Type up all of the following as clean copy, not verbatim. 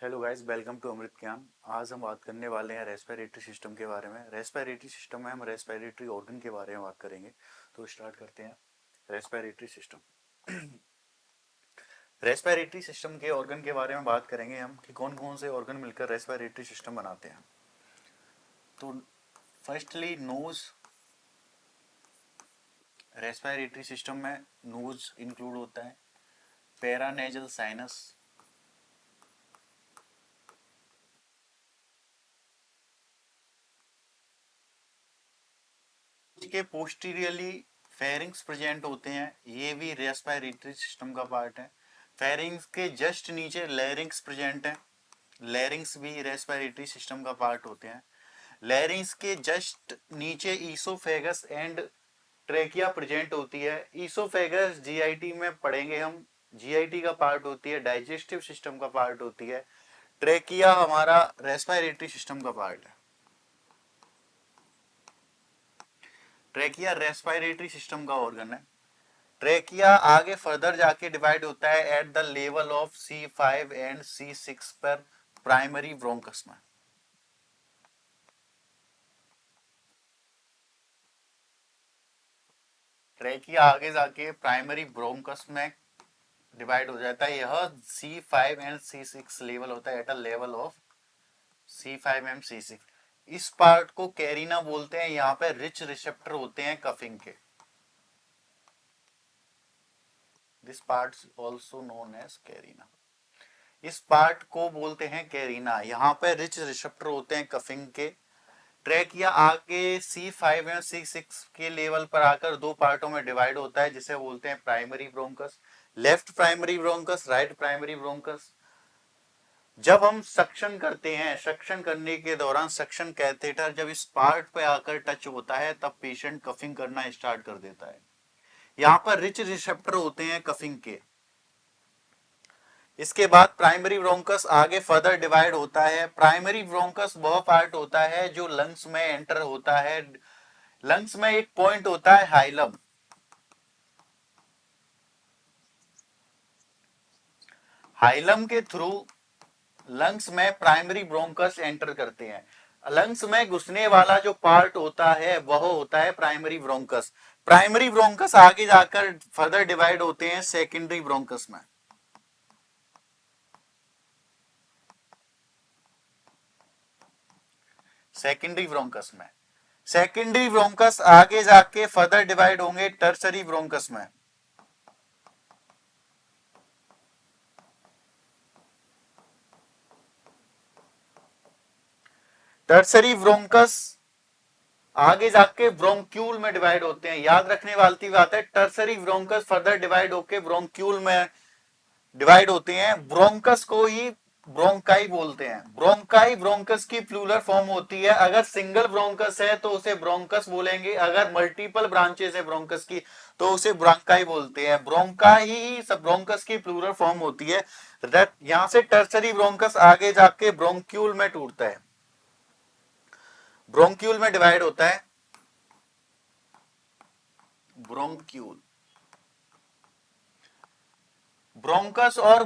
Hello guys, welcome to अमृत ज्ञान। आज हम बात करने वाले हैं रेस्पिरेटरी सिस्टम के बारे में। रेस्पिरेटरी सिस्टम में हम रेस्पिरेटरी ऑर्गन के बारे में बात करेंगे। तो स्टार्ट करते हैं। Respiratory system. रेस्पिरेटरी सिस्टम के ऑर्गन के बारे में बात करेंगे हम कि कौन कौन से ऑर्गन मिलकर रेस्पिरेटरी सिस्टम बनाते हैं। तो फर्स्टली नोज। रेस्पिरेटरी सिस्टम में नोज इंक्लूड होता है। पैरानेजल साइनस, के पोस्टीरियरली फेरिंग्स प्रेजेंट होते हैं, ये भी रेस्पिरेटरी सिस्टम का पार्ट है। फेरिंग्स के जस्ट नीचे लैरिंग्स प्रेजेंट है, लैरिंग्स भी रेस्पिरेटरी सिस्टम का पार्ट होते हैं। लैरिंग्स के जस्ट नीचे ईसोफेगस एंड ट्रेकिया प्रेजेंट होती है। ईसोफेगस जीआईटी में पढ़ेंगे हम, जीआईटी का पार्ट होती है, डाइजेस्टिव सिस्टम का पार्ट होती है। ट्रेकिया हमारा रेस्पिरेटरी सिस्टम का पार्ट है। ट्रेकिया रेस्पिरेटरी सिस्टम का ऑर्गन है। ट्रेकिया आगे फर्दर जाके डिवाइड होता है at the level of C5 and C6 पर प्राइमरी ब्रोंकस में। ट्रेकिया आगे जाके प्राइमरी ब्रोंकस में डिवाइड हो जाता है। यह C5 एंड C6 लेवल होता है at a level of C5 and C6। इस पार्ट को कैरिना बोलते हैं। यहाँ पे रिच रिसेप्टर होते हैं कफिंग के। This part also known as carina. इस पार्ट को बोलते हैं कैरिना। यहाँ पे रिच रिसेप्टर होते हैं कफिंग के। ट्रैकिया आगे C5 या C6 के लेवल पर आकर दो पार्टों में डिवाइड होता है, जिसे बोलते हैं primary bronchus, left primary bronchus, right primary bronchus. जब हम सक्शन करते हैं, सक्शन करने के दौरान सक्शन कैथेटर जब इस पार्ट पे आकर टच होता है, तब पेशेंट कफिंग करना स्टार्ट कर देता है। यहाँ पर रिच रिसेप्टर होते हैं कफिंग के। इसके बाद प्राइमरी ब्रोंकस आगे फर्दर डिवाइड होता है। प्राइमरी ब्रोंकस वह पार्ट होता है जो लंग्स में एंटर होता है। लंग्स में एक पॉइंट होता है हाइलम। हाइलम के थ्रू लंग्स में प्राइमरी ब्रोंकस एंटर करते हैं। लंग्स में घुसने वाला जो पार्ट होता है वह होता है प्राइमरी ब्रोंकस। प्राइमरी ब्रोंकस आगे जाकर फर्दर डिवाइड होते हैं सेकेंडरी ब्रोंकस में। सेकेंडरी ब्रोंकस में सेकेंडरी ब्रोंकस आगे जाके फर्दर डिवाइड होंगे टर्सरी ब्रोंकस में। टर्सरी ब्रोंकस आगे जाके ब्रोंक्यूल में डिवाइड होते हैं। याद रखने वाली बात है, टर्सरी ब्रोंकस फर्दर डिवाइड होके ब्रोंक्यूल में डिवाइड होते हैं। ब्रोंकस को ही ब्रोंकाई बोलते हैं। ब्रोंकाई ब्रोंकस की प्लूरल फॉर्म होती है। अगर सिंगल ब्रोंकस है तो उसे ब्रोंकस बोलेंगे, अगर मल्टीपल ब्रांचेस है ब्रोंकस की तो उसे ब्रोंकाई बोलते हैं। ब्रोंकाई ही सब ब्रोंकस की प्लूरल फॉर्म होती है। यहां से टर्सरी ब्रोंकस आगे जाके ब्रोंक्यूल में टूटता है, ब्रोंक्यूल में डिवाइड होता है। ब्रोंक्यूल, ब्रोंकस और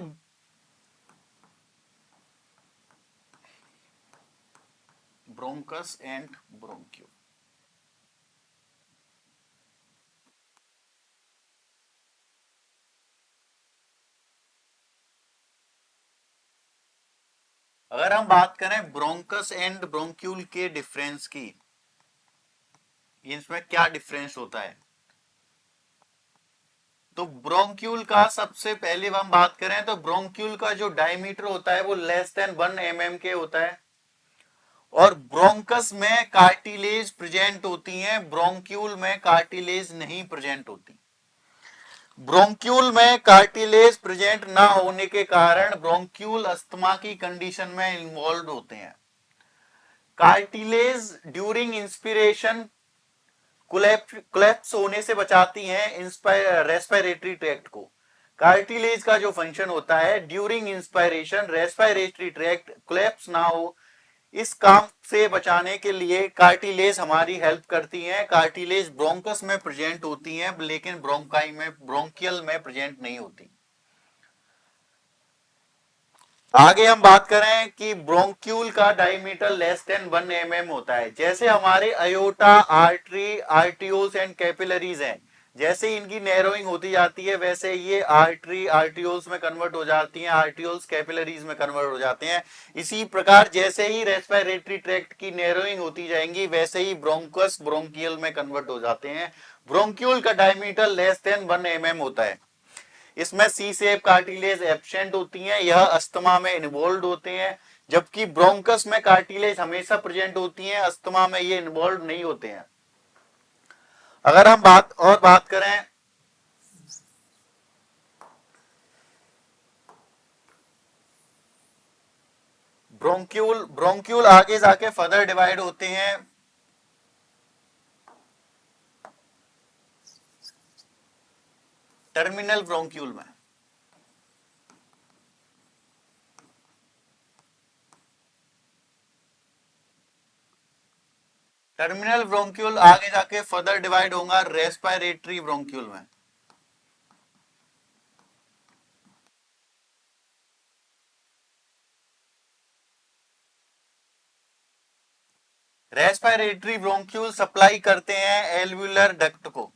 ब्रोंकस एंड ब्रोंक्यूल। अगर हम बात करें ब्रोंकस एंड ब्रोंक्यूल के डिफरेंस की, इसमें क्या डिफरेंस होता है, तो ब्रोंक्यूल का सबसे पहले हम बात करें तो ब्रोंक्यूल का जो डायमीटर होता है वो लेस देन 1 mm के होता है। और ब्रोंकस में कार्टिलेज प्रेजेंट होती हैं, ब्रोंक्यूल में कार्टिलेज नहीं प्रेजेंट होती। ब्रोंक्यूल में कार्टिलेज प्रेजेंट ना होने के कारण ब्रोंक्यूल अस्थमा की कंडीशन में इन्वॉल्व होते हैं। कार्टिलेज ड्यूरिंग इंस्पिरेशन कोलैप्स होने से बचाती हैं रेस्पिरेटरी ट्रैक्ट को। कार्टिलेज का जो फंक्शन होता है during inspiration respiratory tract collapse ना हो, इस काम से बचाने के लिए कार्टिलेज हमारी हेल्प करती हैं। कार्टिलेज ब्रोंकस में प्रेजेंट होती हैं लेकिन ब्रोंकाई में ब्रोंकियल में प्रेजेंट नहीं होती। आगे हम बात करें कि ब्रोंक्यूल का डायमीटर लेस देन 1 mm होता है। जैसे हमारे अयोटा, आर्टरी, आर्टियोल्स एंड कैपिलरीज हैं, जैसे इनकी नैरोइंग होती जाती है वैसे ये आर्टरी आर्टियोल्स में कन्वर्ट हो जाती हैं, आर्टियोल्स कैपिलरीज में कन्वर्ट हो जाते हैं। इसी प्रकार जैसे ही रेस्पिरेटरी ट्रैक्ट की नैरोइंग होती जाएंगी वैसे ही ब्रोंकस ब्रोंकियल में कन्वर्ट हो जाते हैं। ब्रोंक्यूल का डायमीटर लेस देन 1 mm होता है। इसमें सी सेप कार्टिलेज एब्सेंट होती हैं, यह अस्थमा में इन्वॉल्व होते हैं, जबकि ब्रोंकस में कार्टिलेज हमेशा प्रेजेंट होती हैं, अस्थमा में ये इन्वॉल्व नहीं होते हैं। अगर हम बात करें ब्रोंक्यूल, ब्रोंक्यूल आगे जाके फर्दर डिवाइड होते हैं टर्मिनल ब्रोंक्यूल में। टर्मिनल ब्रोंक्यूल आगे जाके फर्दर डिवाइड होगा रेस्पिरेटरी ब्रोंक्यूल में। रेस्पिरेटरी ब्रोंक्यूल सप्लाई करते हैं एल्वुलर डक्ट को।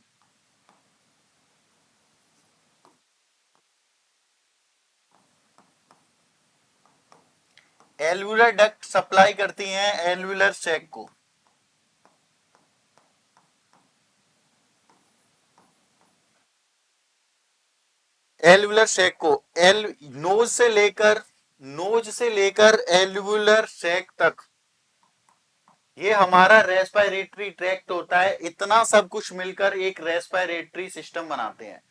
एल्वुलर डक्ट सप्लाई करती हैं एल्वुलर सैक को। एल्वुलर सैक को एल नोज से लेकर एल्वुलर सैक तक ये हमारा रेस्पिरेटरी ट्रैक्ट होता है। इतना सब कुछ मिलकर एक रेस्पिरेटरी सिस्टम बनाते हैं।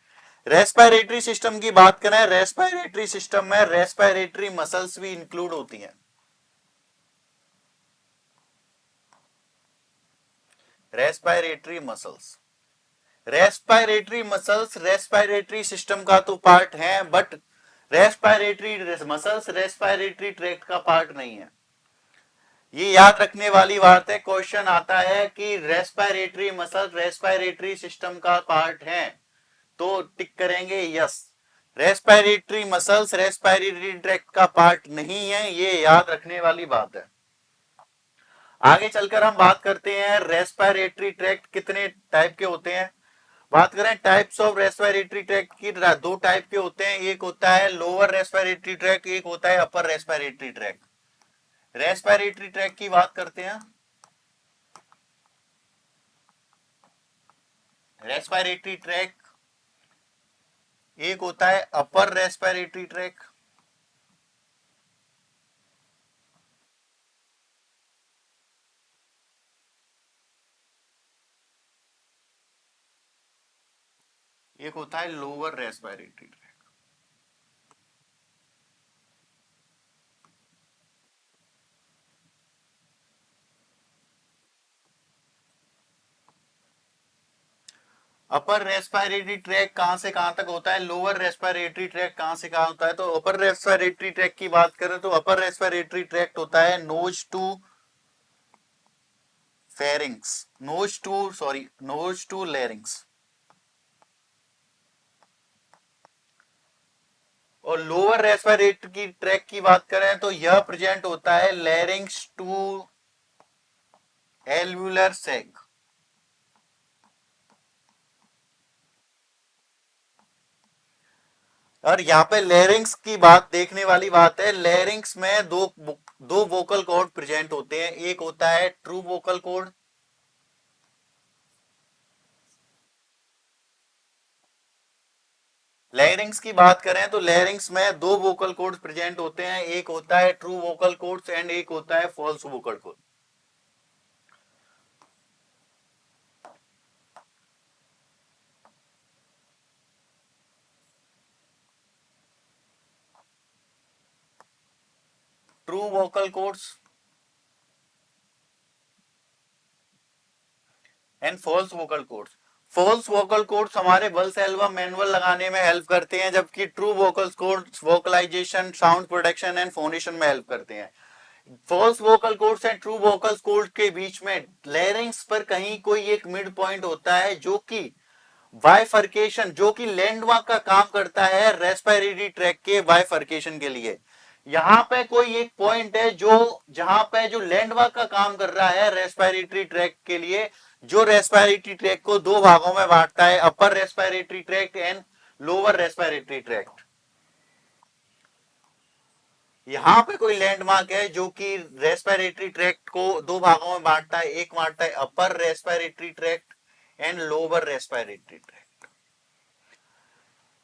रेस्पिरेटरी सिस्टम की बात करें, रेस्पिरेटरी सिस्टम में रेस्पिरेटरी मसल्स भी इंक्लूड होती हैं। Respiratory muscles, respiratory muscles respiratory system का तो पार्ट है, but respiratory muscles respiratory tract का पार्ट नहीं है। ये याद रखने वाली बात है, क्वेश्चन आता है कि रेस्पिरेटरी मसल रेस्पिरेटरी सिस्टम का पार्ट है, तो टिक करेंगे yes. Respiratory muscles respiratory tract का पार्ट नहीं है, ये याद रखने वाली बात है। आगे चलकर हम बात करते हैं रेस्पिरेटरी ट्रैक्ट कितने टाइप के होते हैं। बात करें टाइप्स ऑफ रेस्पिरेटरी ट्रैक्ट की, दो टाइप के होते हैं, एक होता है लोअर रेस्पिरेटरी ट्रैक्ट, एक होता है upper respiratory tract. Respiratory tract की बात करते हैं। रेस्पिरेटरी ट्रैक्ट एक होता है अपर रेस्पिरेटरी ट्रैक्ट, एक होता है lower respiratory tract. Upper respiratory tract कहां से कहां तक होता है, लोअर रेस्पिरेटरी ट्रैक कहां से कहां होता है। तो अपर रेस्पिरेटरी ट्रैक की बात करें तो अपर रेस्पिरेटरी ट्रैक्ट होता है nose to pharynx, nose to larynx. और लोअर रेस्पिरेटरी की ट्रैक की बात करें तो यह प्रेजेंट होता है लेरिंग्स टू एल्वुलर सैक। और यहाँ पे लेरिंग्स की बात देखने वाली बात है, लेरिंग्स में दो वोकल कॉर्ड प्रेजेंट होते हैं, एक होता है ट्रू वोकल कॉर्ड, लेरिंग्स की बात करें तो लेरिंग्स में दो वोकल कॉर्ड्स प्रेजेंट होते हैं, एक होता है ट्रू वोकल कॉर्ड्स एंड एक होता है false vocal cord. True vocal cords and false vocal cords. False vocal cords हमारे बल्स एल्बम मैनुअल लगाने में हेल्प करते हैं, जबकि true vocal cords vocalization, sound production and phonation में हेल्प करते हैं। False vocal cords and true vocal cord के बीच में लेरिंग्स पर कहीं कोई एक मिड पॉइंट होता है जो कि बाइफर्केशन, जो कि लैंडमार्क का काम करता है रेस्पिरेटरी ट्रैक के बाइफर्केशन के लिए। यहाँ पे कोई एक पॉइंट है जो जहां पे जो लैंडमार्क का काम कर रहा है रेस्पिरेटरी ट्रैक्ट के लिए, जो रेस्पिरेटरी ट्रैक्ट को दो भागों में बांटता है, upper respiratory tract and lower respiratory tract. यहाँ पे कोई लैंडमार्क है जो कि रेस्पिरेटरी ट्रैक्ट को दो भागों में बांटता है, एक बांटता है upper respiratory tract and lower respiratory tract.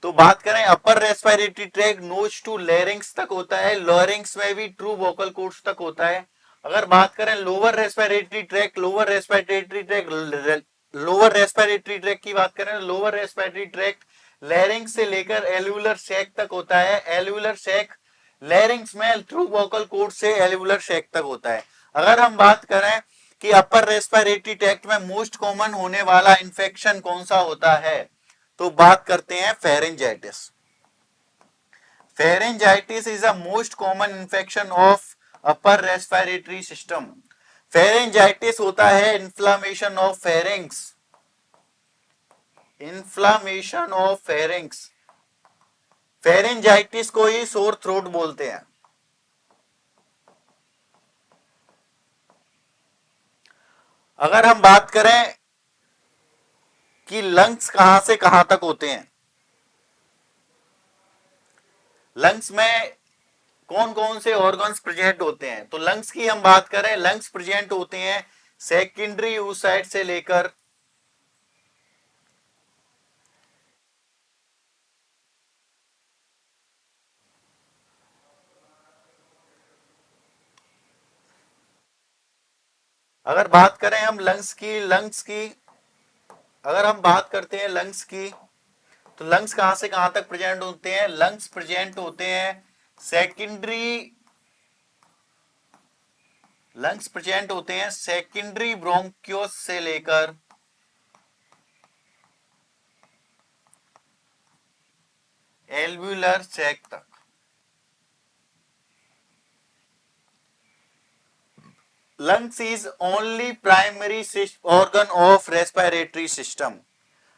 तो बात करें upper respiratory tract nose to larynx तक होता है, लैरिंग्स में भी ट्रू वोकल कॉर्ड्स तक होता है। अगर बात करें lower respiratory tract, lower respiratory tract की बात करें, लोअर रेस्पिरेटरी ट्रैक्ट लैरिंग्स से लेकर एल्वुलर सैक तक होता है। एल्वुलर सैक लैरिंग्स में थ्रू वोकल कॉर्ड से एल्वुलर सैक तक होता है। अगर हम बात करें कि अपर रेस्पिरेटरी ट्रैक्ट में मोस्ट कॉमन होने वाला इंफेक्शन कौन सा होता है, तो बात करते हैं pharyngitis. Pharyngitis is a most common infection of upper respiratory system. Pharyngitis होता है inflammation of pharynx, inflammation of pharynx. Pharyngitis को ही सोर थ्रोट बोलते हैं। अगर हम बात करें कि लंग्स कहां से कहां तक होते हैं, लंग्स में कौन कौन से ऑर्गन्स प्रेजेंट होते हैं, तो लंग्स की हम बात करें, लंग्स प्रेजेंट होते हैं सेकेंडरी यूसाइड से लेकर अगर बात करें हम लंग्स की अगर हम बात करते हैं लंग्स की, तो लंग्स कहां से कहां तक प्रेजेंट होते हैं, लंग्स प्रेजेंट होते हैं सेकेंडरी लंग्स प्रेजेंट होते हैं सेकेंडरी ब्रोंकियोस से लेकर एल्वुलर सैक तक। Lungs is only primary organ of respiratory system.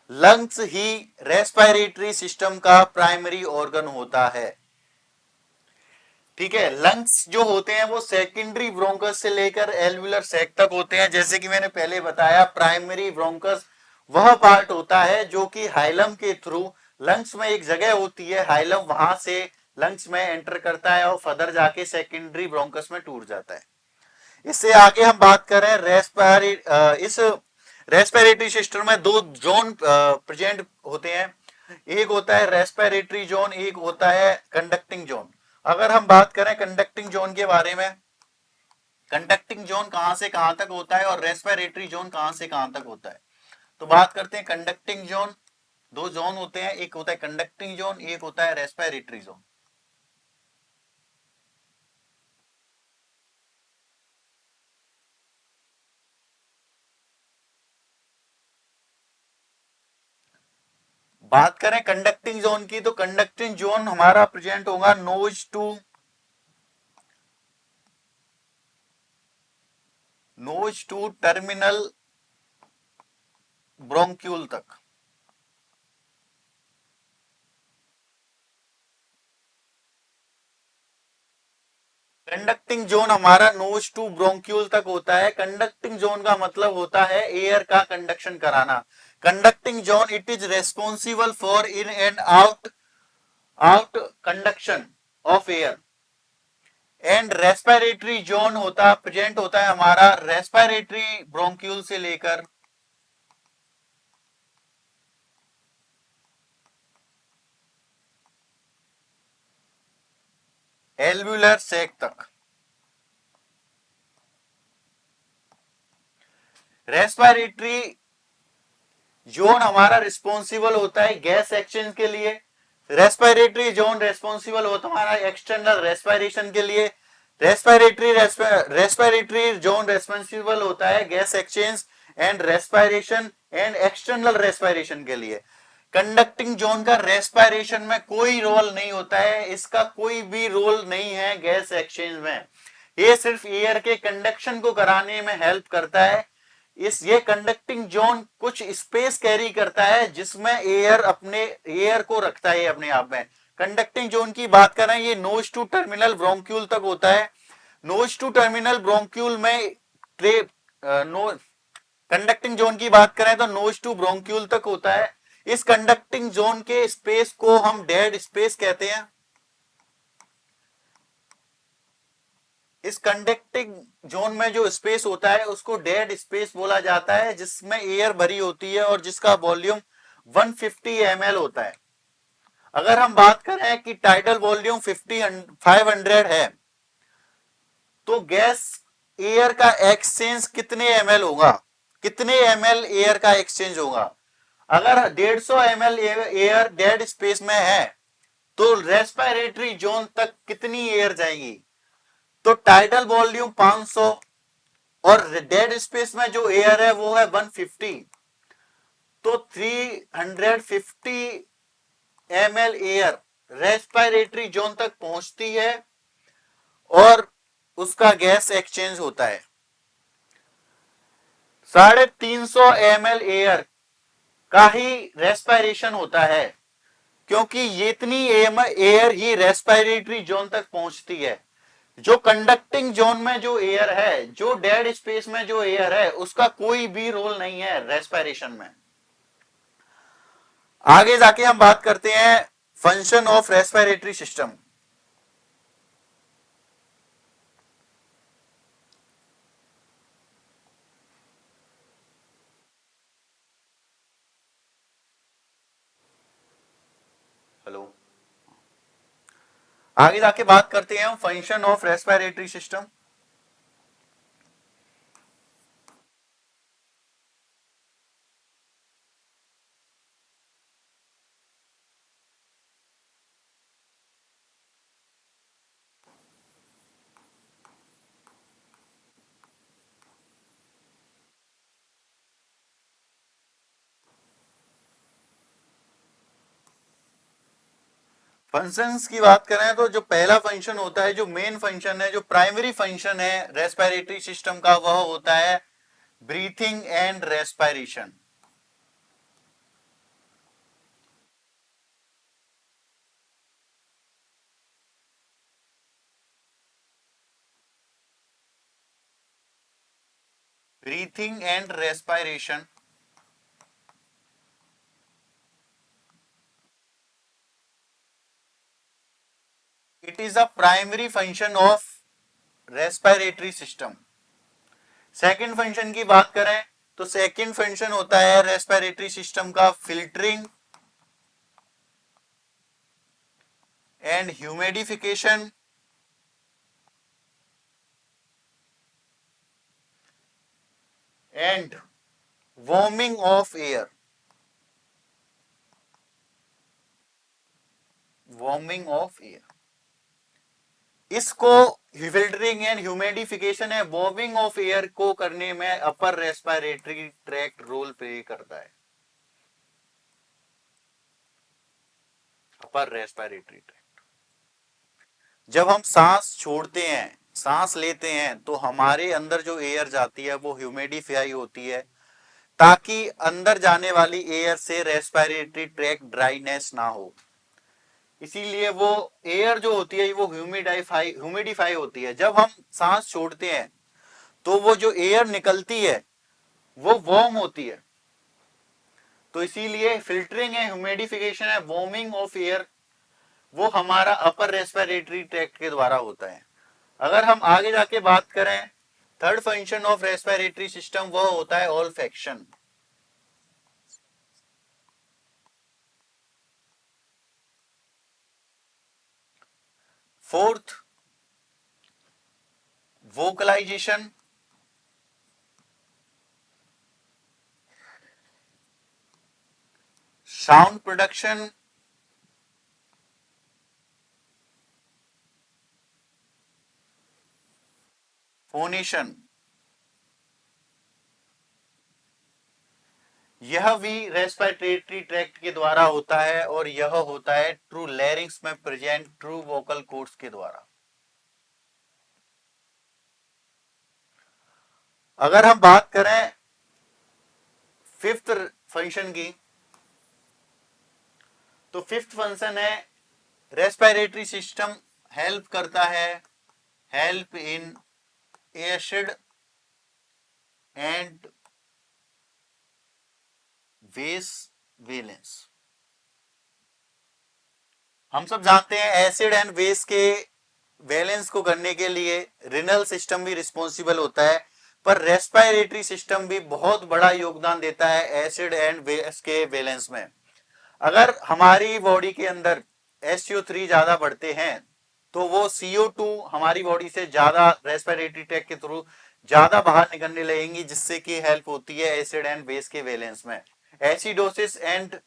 Lungs he respiratory system का प्राइमरी ऑर्गन होता है। ठीक है, लंग्स जो होते हैं वो सेकेंडरी ब्रोंकस से लेकर एल्वुलर सैक तक होते हैं। जैसे कि मैंने पहले बताया, प्राइमरी ब्रोंकस वह पार्ट होता है जो कि हाइलम के थ्रू, लंग्स में एक जगह होती है हाइलम, वहां से लंग्स में एंटर करता है और फर्दर जाके सेकेंडरी ब्रोंकस में टूट जाता है। इससे आगे हम बात करें इस रेस्पिरेटरी सिस्टम में दो जोन प्रेजेंट होते हैं, एक होता है रेस्पिरेटरी जोन, एक होता है कंडक्टिंग जोन। अगर हम बात करें कंडक्टिंग जोन के बारे में, कंडक्टिंग जोन कहां से कहां तक होता है और रेस्पिरेटरी जोन कहां से कहां तक होता है, तो बात करते हैं कंडक्टिंग जोन। दो जोन होते हैं, एक होता है कंडक्टिंग जोन, एक होता है रेस्पिरेटरी जोन। बात करें कंडक्टिंग जोन की, तो कंडक्टिंग जोन हमारा प्रेजेंट होगा नोज टू टर्मिनल ब्रोंक्यूल तक। कंडक्टिंग जोन हमारा नोज टू ब्रोंक्यूल तक होता है। कंडक्टिंग जोन का मतलब होता है एयर का कंडक्शन कराना। Conducting zone it is responsible for in and out conduction of air. And respiratory zone present होता है हमारा रेस्पिरेटरी ब्रोंक्यूल से लेकर एल्वुलर सैक तक। रेस्पिरेटरी जोन हमारा रिस्पॉन्सिबल होता है गैस एक्सचेंज के लिए। रेस्पिरेटरी जोन रिस्पॉन्सिबल होता है हमारा एक्सटर्नल रेस्पिरेशन के लिए। रेस्पिरेटरी जोन रिस्पॉन्सिबल होता है gas exchange and respiration and external respiration के लिए। कंडक्टिंग जोन का रेस्पिरेशन में कोई रोल नहीं होता है, इसका कोई भी रोल नहीं है गैस एक्सचेंज में। ये सिर्फ एयर के कंडक्शन को कराने में हेल्प करता है। ये कंडक्टिंग जोन कुछ स्पेस कैरी करता है जिसमें एयर को रखता है अपने आप में। कंडक्टिंग जोन की बात करें, ये नोज टू टर्मिनल ब्रोंक्यूल तक होता है। नोज टू टर्मिनल ब्रोंक्यूल में ट्रे नोज कंडक्टिंग जोन की बात करें तो नोज टू ब्रोंक्यूल तक होता है। इस कंडक्टिंग जोन के स्पेस को हम डेड स्पेस कहते हैं। इस कंडक्टिंग जोन में जो स्पेस होता है उसको डेड स्पेस बोला जाता है, जिसमें एयर भरी होती है और जिसका वॉल्यूम 150 ml होता है। अगर हम बात करें कि टाइडल वॉल्यूम 500 है, तो गैस एयर का एक्सचेंज कितने ml होगा, कितने ml एयर का एक्सचेंज होगा। अगर 150 ml एयर डेड स्पेस में है तो रेस्पिरेटरी जोन तक कितनी एयर जाएगी, तो टाइडल वॉल्यूम 500 और डेड स्पेस में जो एयर है वो है 150, तो 350 ml एयर रेस्पिरेटरी जोन तक पहुंचती है और उसका गैस एक्सचेंज होता है। 350 ml एयर का ही रेस्पिरेशन होता है, क्योंकि ये इतनी एयर ही रेस्पिरेटरी जोन तक पहुंचती है। जो कंडक्टिंग जोन में जो एयर है, जो डेड स्पेस में जो एयर है, उसका कोई भी रोल नहीं है रेस्पिरेशन में। आगे जाके हम बात करते हैं function of respiratory system. Hello, आगे जाके बात करते हैं हम function of respiratory system. Functions की बात करें तो जो पहला फंक्शन होता है, जो मेन फंक्शन है, जो प्राइमरी फंक्शन है रेस्पिरेटरी सिस्टम का, वह होता है breathing and respiration. Breathing and respiration it is a primary function of respiratory system. Second function की बात करें तो सेकंड फंक्शन होता है रेस्पिरेटरी सिस्टम का filtering and humidification and warming of air. Warming of air, इसको फिल्टरिंग एंड ह्यूमिडिफिकेशन है, warming of air को करने में upper respiratory tract role play करता है। अपर रेस्पिरेटरी ट्रैक्ट, जब हम सांस छोड़ते हैं, सांस लेते हैं, तो हमारे अंदर जो एयर जाती है वो ह्यूमिडिफाई होती है, ताकि अंदर जाने वाली एयर से रेस्पिरेटरी ट्रैक्ट ड्राइनेस ना हो। इसीलिए वो एयर जो होती है वो ह्यूमिडिफाई होती है। जब हम सांस छोड़ते हैं तो वो जो एयर निकलती है वो वार्म होती है। तो इसीलिए फिल्टरिंग है, ह्यूमिडिफिकेशन है, वार्मिंग ऑफ एयर, वो हमारा अपर रेस्पिरेटरी ट्रैक्ट के द्वारा होता है। अगर हम आगे जाके बात करें third function of respiratory system, वो होता है olfaction. Fourth, vocalisation. Sound production. Phonation, यह भी रेस्पिरेटरी ट्रैक्ट के द्वारा होता है और यह होता है ट्रू लैरिंग्स में प्रेजेंट ट्रू वोकल कोर्ड्स के द्वारा। अगर हम बात करें फिफ्थ फंक्शन की, तो फिफ्थ फंक्शन है रेस्पिरेटरी सिस्टम हेल्प करता है, help in acid and base valence. हम सब जानते हैं एसिड एंड बेस के वैलेंस को करने के लिए रिनल सिस्टम भी रिस्पॉन्सिबल होता है, पर रेस्पिरेटरी सिस्टम भी बहुत बड़ा योगदान देता है एसिड एंड बेस के वैलेंस में। अगर हमारी बॉडी के अंदर SO3 ज्यादा बढ़ते हैं तो वो CO2 हमारी बॉडी से ज्यादा रेस्पिरेटरी ट्रैक के थ्रू ज्यादा बाहर निकलने लगेंगी, जिससे कि हेल्प होती है एसिड एंड बेस के वैलेंस में। एसिडोसिस एंड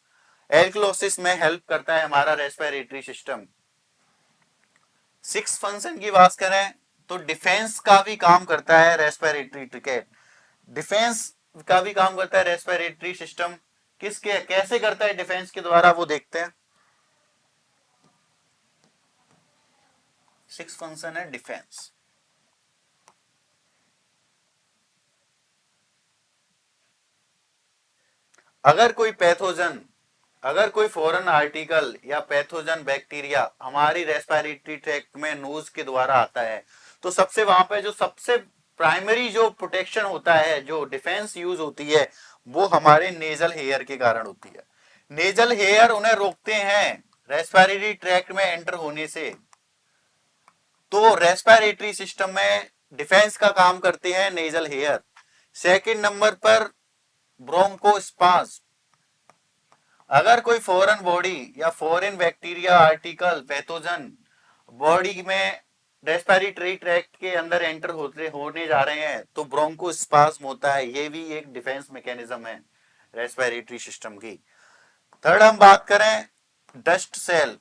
एल्कलोसिस में हेल्प करता है हमारा रेस्पिरेटरी सिस्टम। सिक्स फंक्शन की बात करें तो डिफेंस का भी काम करता है रेस्पिरेटरी ट्रैक। डिफेंस का भी काम करता है रेस्पिरेटरी सिस्टम। किसके कैसे करता है डिफेंस के द्वारा, वो देखते हैं। सिक्स फंक्शन है डिफेंस। अगर कोई पैथोजन, अगर कोई फॉरेन आर्टिकल या पैथोजन बैक्टीरिया हमारी रेस्पिरेटरी ट्रैक्ट में नोज के द्वारा आता है, तो सबसे वहां पे जो सबसे प्राइमरी जो प्रोटेक्शन होता है, जो डिफेंस यूज होती है, वो हमारे नेजल हेयर के कारण होती है। नेजल हेयर उन्हें रोकते हैं रेस्पिरेटरी ट्रैक्ट में एंटर होने से। तो रेस्पिरेटरी सिस्टम में डिफेंस का काम करते हैं नेजल हेयर। सेकंड नंबर पर ब्रोंकोस्पाज्म। अगर कोई फॉरेन बॉडी या foreign bacteria article pathogen body में रेस्पिरेटरी ट्रैक्ट के अंदर एंटर होने जा रहे हैं तो ब्रोंकोस्पाज्म होता है। ये भी एक डिफेंस मैकेनिज्म है रेस्पिरेटरी सिस्टम की। थर्ड हम बात करें डस्ट सेल।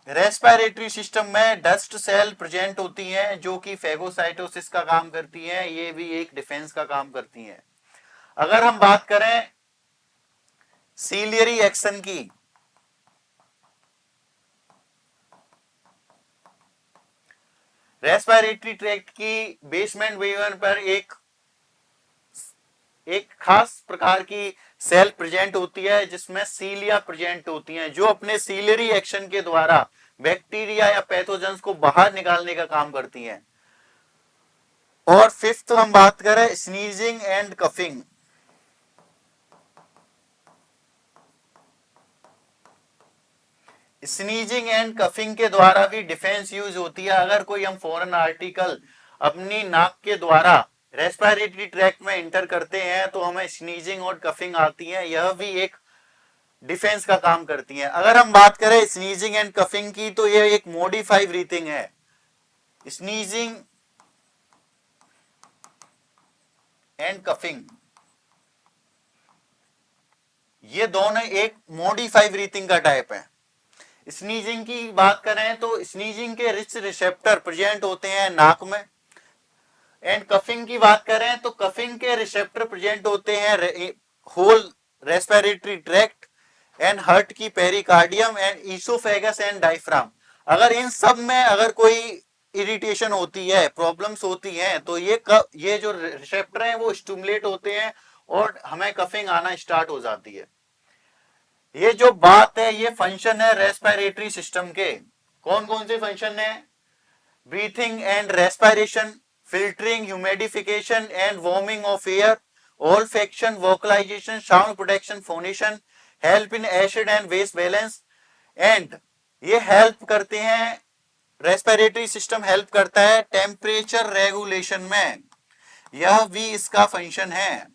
रेस्पिरेटरी सिस्टम में डस्ट सेल प्रेजेंट होती हैं जो कि फेगोसाइटोसिस का काम करती हैं। ये भी एक डिफेंस का काम करती हैं। अगर हम बात करें सीलियरी एक्शन की, रेस्पिरेटरी ट्रैक्ट की बेसमेंट वेवन पर एक खास प्रकार की सेल प्रेजेंट होती है जिसमें सीलिया प्रेजेंट होती हैं, जो अपने सीलियरी एक्शन के द्वारा बैक्टीरिया या पैथोजेंस को बाहर निकालने का काम करती हैं। और फिफ्थ हम बात करें sneezing and coughing. Sneezing and coughing के द्वारा भी डिफेंस यूज होती है। अगर कोई हम फॉरेन आर्टिकल अपनी नाक के द्वारा रेस्पिरेटरी ट्रैक्ट में एंटर करते हैं तो हमें स्नीजिंग और कफिंग आती है, यह भी एक डिफेंस का काम करती है। अगर हम बात करें स्नीजिंग एंड कफिंग की तो यह एक मॉडिफाइड ब्रीथिंग है। स्नीजिंग एंड कफिंग ये दोनों एक मॉडिफाइड ब्रीथिंग का टाइप है। स्नीजिंग की बात करें तो स्नीजिंग के रिच रिसेप्टर प्रेजेंट होते हैं नाक में। एंड कफिंग की बात करें तो कफिंग के रिसेप्टर प्रेजेंट होते हैं whole respiratory tract and heart की pericardium and oesophagus and diaphragm. अगर इन सब में अगर कोई इरिटेशन होती है, प्रॉब्लम्स होती हैं, तो ये जो रिसेप्टर हैं वो स्टिमुलेट होते हैं और हमें कफिंग आना स्टार्ट हो जाती है। ये जो बात है ये फंक्शन है रेस्पिरेटरी सिस्टम के। कौन कौन से फंक्शन है? Breathing and respiration, filtering, humidification and warming of air, olfaction, vocalization, sound protection, phonation, help in acid and base balance and ये हेल्प करते हैं, रेस्पिरेटरी सिस्टम हेल्प करता है टेम्परेचर रेगुलेशन में, यह भी इसका फंक्शन है।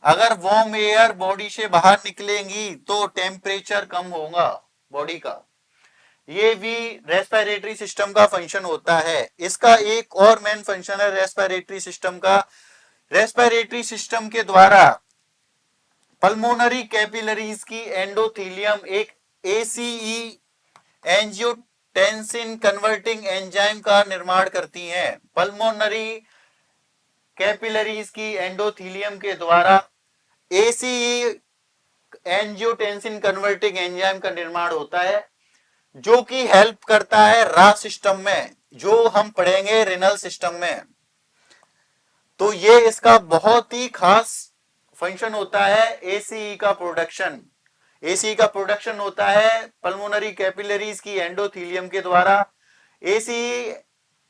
अगर वार्म एयर बॉडी से बाहर निकलेंगी तो टेम्परेचर कम होगा बॉडी का। ये भी रेस्पिरेटरी सिस्टम का फंक्शन होता है। इसका एक और मेन फंक्शन है रेस्पिरेटरी सिस्टम का। रेस्पिरेटरी सिस्टम के द्वारा पल्मोनरी कैपिलरीज की एंडोथीलियम एक ACE एंजियोटेंसिन कन्वर्टिंग एंजाइम का निर्माण करती हैं। पल्मोनरी कैपिलरीज की एंडोथीलियम के द्वारा ACE एंजियोटेंसिन कन्वर्टिंग एंजाइम का निर्माण होता है, जो कि हेल्प करता है रा सिस्टम में, जो हम पढ़ेंगे रिनल सिस्टम में। तो ये इसका बहुत ही खास फंक्शन होता है ACE का प्रोडक्शन। एसी का प्रोडक्शन होता है पल्मोनरी कैपिलरीज की एंडोथीलियम के द्वारा। एसी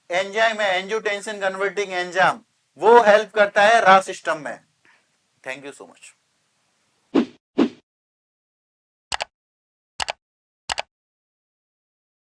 एंजाइम है एंजियोटेंसिन कन्वर्टिंग एंजाइम, वो हेल्प करता है रा सिस्टम में। Thank you so much.